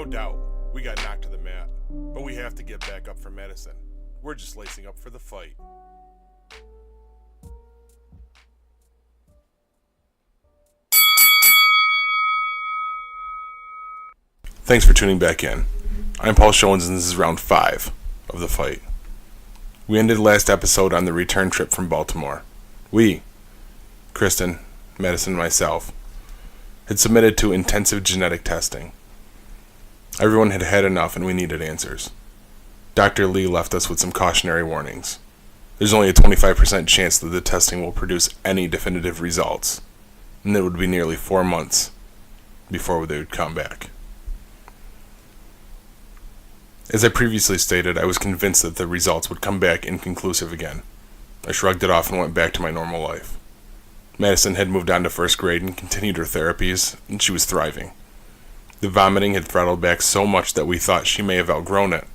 doubt, we got knocked to the mat, but we have to get back up for Madison. We're just lacing up for the fight. Thanks for tuning back in. I'm Paul Showens and this is round 5 of the fight. We ended last episode on the return trip from Baltimore. We, Kristen, Madison, and myself, had submitted to intensive genetic testing. Everyone had had enough and we needed answers. Dr. Lee left us with some cautionary warnings. There's only a 25% chance that the testing will produce any definitive results, and it would be nearly 4 months before they would come back. As I previously stated, I was convinced that the results would come back inconclusive again. I shrugged it off and went back to my normal life. Madison had moved on to first grade and continued her therapies, and she was thriving. The vomiting had throttled back so much that we thought she may have outgrown it.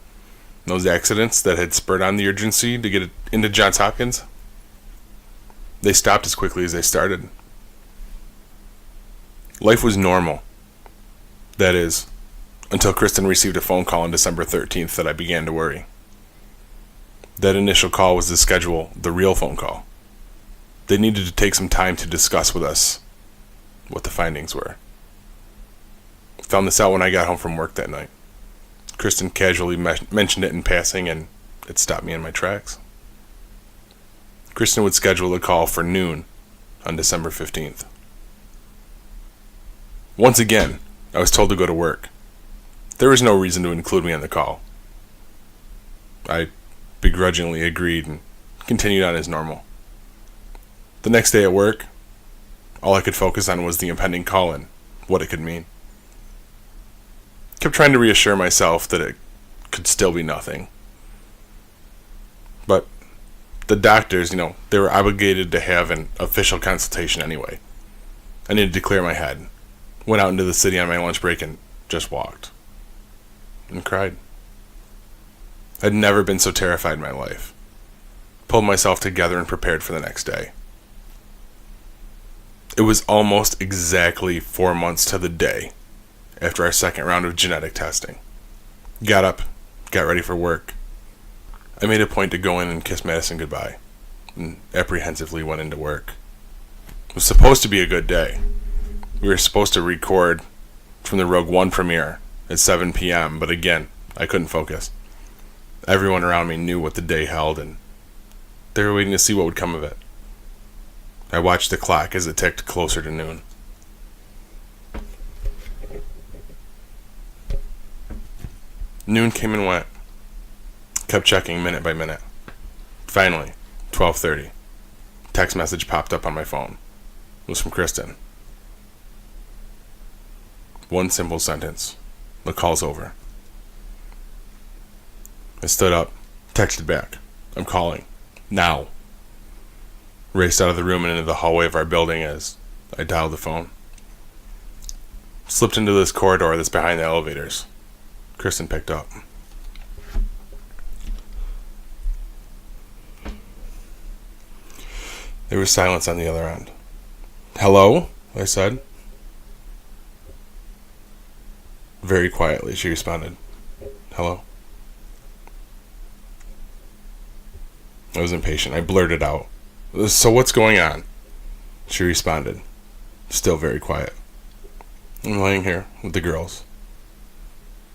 Those accidents that had spurred on the urgency to get it into Johns Hopkins, they stopped as quickly as they started. Life was normal. That is, until Kristen received a phone call on December 13th that I began to worry. That initial call was to schedule the real phone call. They needed to take some time to discuss with us what the findings were. Found this out when I got home from work that night. Kristen casually mentioned it in passing and it stopped me in my tracks. Kristen would schedule the call for noon on December 15th. Once again, I was told to go to work. There was no reason to include me on the call. I begrudgingly agreed and continued on as normal. The next day at work, all I could focus on was the impending call and what it could mean. Kept trying to reassure myself that it could still be nothing. But the doctors, they were obligated to have an official consultation anyway. I needed to clear my head. Went out into the city on my lunch break and just walked. And cried. I'd never been so terrified in my life. Pulled myself together and prepared for the next day. It was almost exactly 4 months to the day after our second round of genetic testing. Got up, got ready for work. I made a point to go in and kiss Madison goodbye, and apprehensively went into work. It was supposed to be a good day. We were supposed to record from the Rogue One premiere at 7 p.m., but again, I couldn't focus. Everyone around me knew what the day held, and they were waiting to see what would come of it. I watched the clock as it ticked closer to noon. Noon came and went. Kept checking minute by minute. Finally, 12:30. Text message popped up on my phone. It was from Kristen. One simple sentence. The call's over. I stood up, texted back. I'm calling. Now. Raced out of the room and into the hallway of our building as I dialed the phone. Slipped into this corridor that's behind the elevators. Kristen picked up. There was silence on the other end. Hello? I said. Very quietly, she responded. Hello? I was impatient. I blurted out. So what's going on? She responded, still very quiet. I'm laying here with the girls.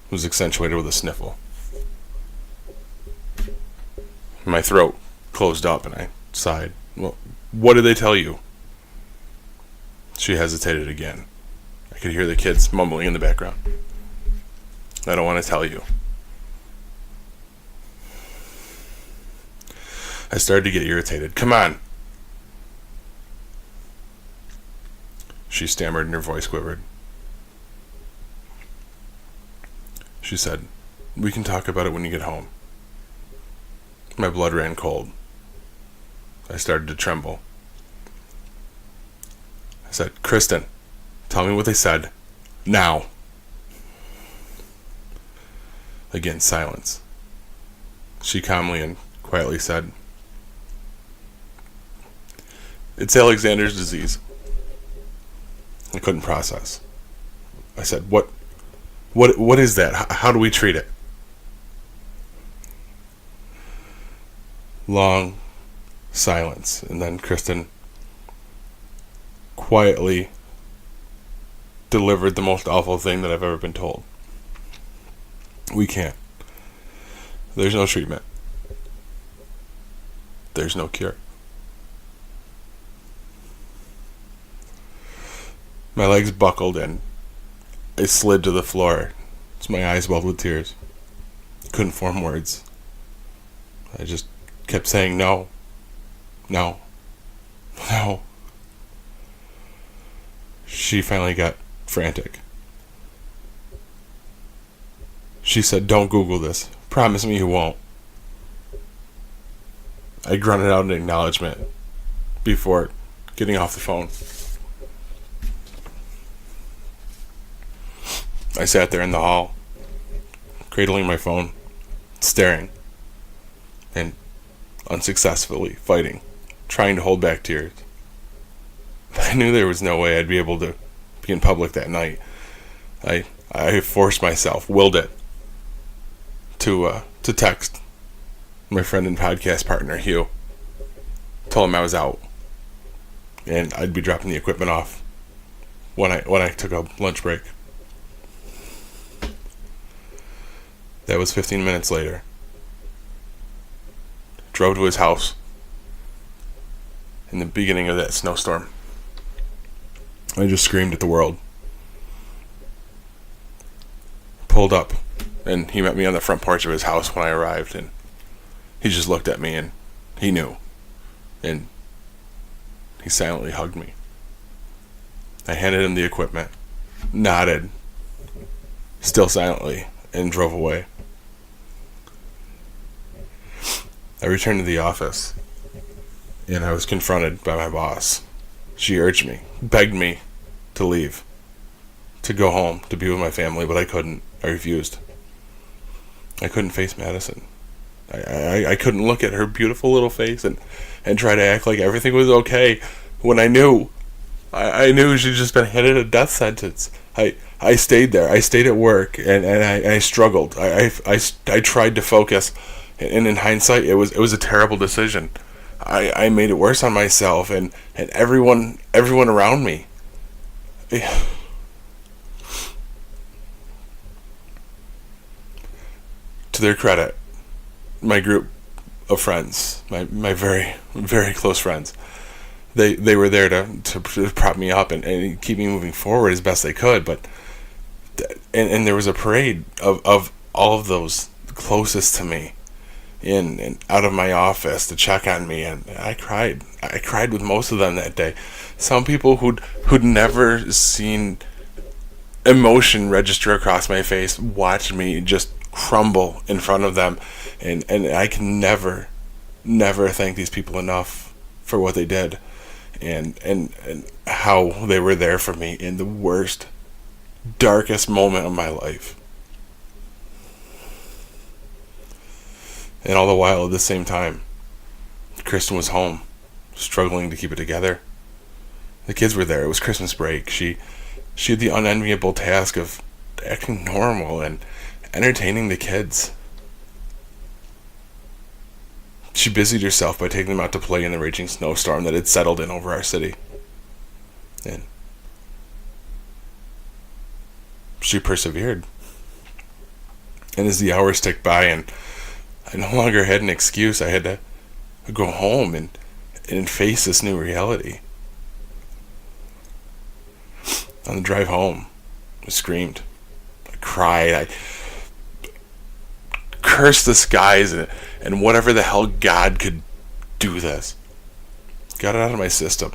It was accentuated with a sniffle. My throat closed up and I sighed. Well, what did they tell you? She hesitated again. I could hear the kids mumbling in the background. I don't want to tell you. I started to get irritated. Come on. She stammered and her voice quivered. She said, we can talk about it when you get home. My blood ran cold. I started to tremble. I said, Kristen, tell me what they said. Now. Again, silence. She calmly and quietly said, it's Alexander's disease. I couldn't process. I said, what What is that? How do we treat it? Long silence, and then Kristen quietly delivered the most awful thing that I've ever been told. We can't. There's no treatment. There's no cure. My legs buckled and I slid to the floor as my eyes welled with tears. Couldn't form words. I just kept saying no. No. No. She finally got frantic. She said, "Don't Google this. Promise me you won't." I grunted out an acknowledgement before getting off the phone. I sat there in the hall, cradling my phone, staring, and unsuccessfully fighting, trying to hold back tears. I knew there was no way I'd be able to be in public that night. I forced myself, willed it, to text my friend and podcast partner, Hugh. Told him I was out, and I'd be dropping the equipment off when I took a lunch break. That was 15 minutes later. Drove to his house in the beginning of that snowstorm. I just screamed at the world. Pulled up, and he met me on the front porch of his house when I arrived, and he just looked at me, and he knew. And he silently hugged me. I handed him the equipment, nodded, still silently, and drove away. I returned to the office, and I was confronted by my boss. She urged me, begged me to leave, to go home, to be with my family, but I couldn't. I refused. I couldn't face Madison. I couldn't look at her beautiful little face and try to act like everything was okay when I knew. I knew she'd just been handed a death sentence. I stayed there. I stayed at work, and I struggled. I tried to focus, and in hindsight, it was a terrible decision. I made it worse on myself and everyone around me. To their credit, my group of friends, my very, very close friends, they were there to prop me up and keep me moving forward as best they could. But and there was a parade of all of those closest to me in and out of my office to check on me, and I cried with most of them that day. Some people who'd never seen emotion register across my face watched me just crumble in front of them, and I can never thank these people enough for what they did and how they were there for me in the worst, darkest moment of my life. And all the while, at the same time, Kristen was home, struggling to keep it together. The kids were there. It was Christmas break. She had the unenviable task of acting normal and entertaining the kids. She busied herself by taking them out to play in the raging snowstorm that had settled in over our city. And she persevered. And as the hours ticked by and I no longer had an excuse, I had to go home and face this new reality. On the drive home, I screamed. I cried. I cursed the skies and whatever the hell God could do this. Got it out of my system.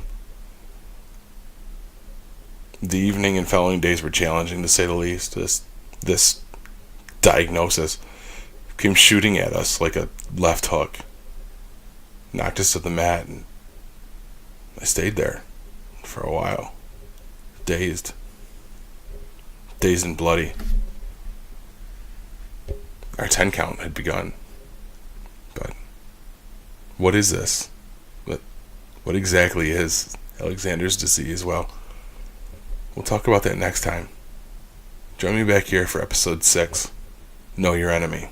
The evening and following days were challenging, to say the least. This diagnosis came shooting at us like a left hook. Knocked us to the mat, and I stayed there for a while. Dazed and bloody. Our 10 count had begun. But what is this? What exactly is Alexander's disease? Well, we'll talk about that next time. Join me back here for episode 6, Know Your Enemy.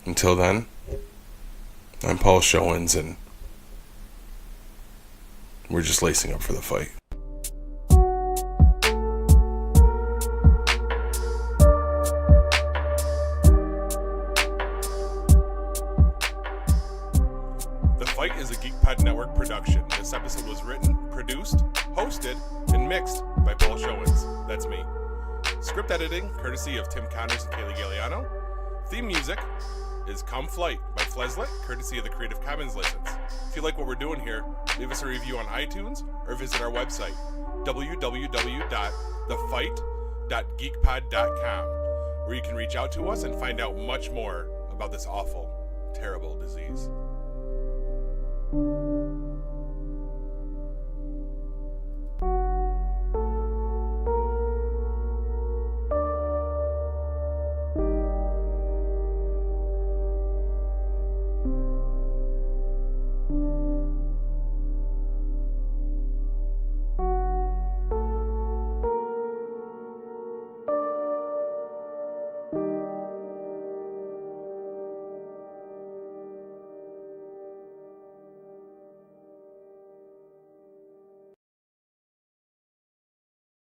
Until then, I'm Paul Showens, and we're just lacing up for the fight. The Fight is a GeekPod Network production. This episode was written, produced, hosted, and mixed by Paul Showens. That's me. Script editing, courtesy of Tim Connors and Kaylee Galliano. Theme music is Come Flight by Fleslet, courtesy of the Creative Commons license. If you like what we're doing here, leave us a review on iTunes or visit our website, www.thefight.geekpod.com, where you can reach out to us and find out much more about this awful, terrible disease.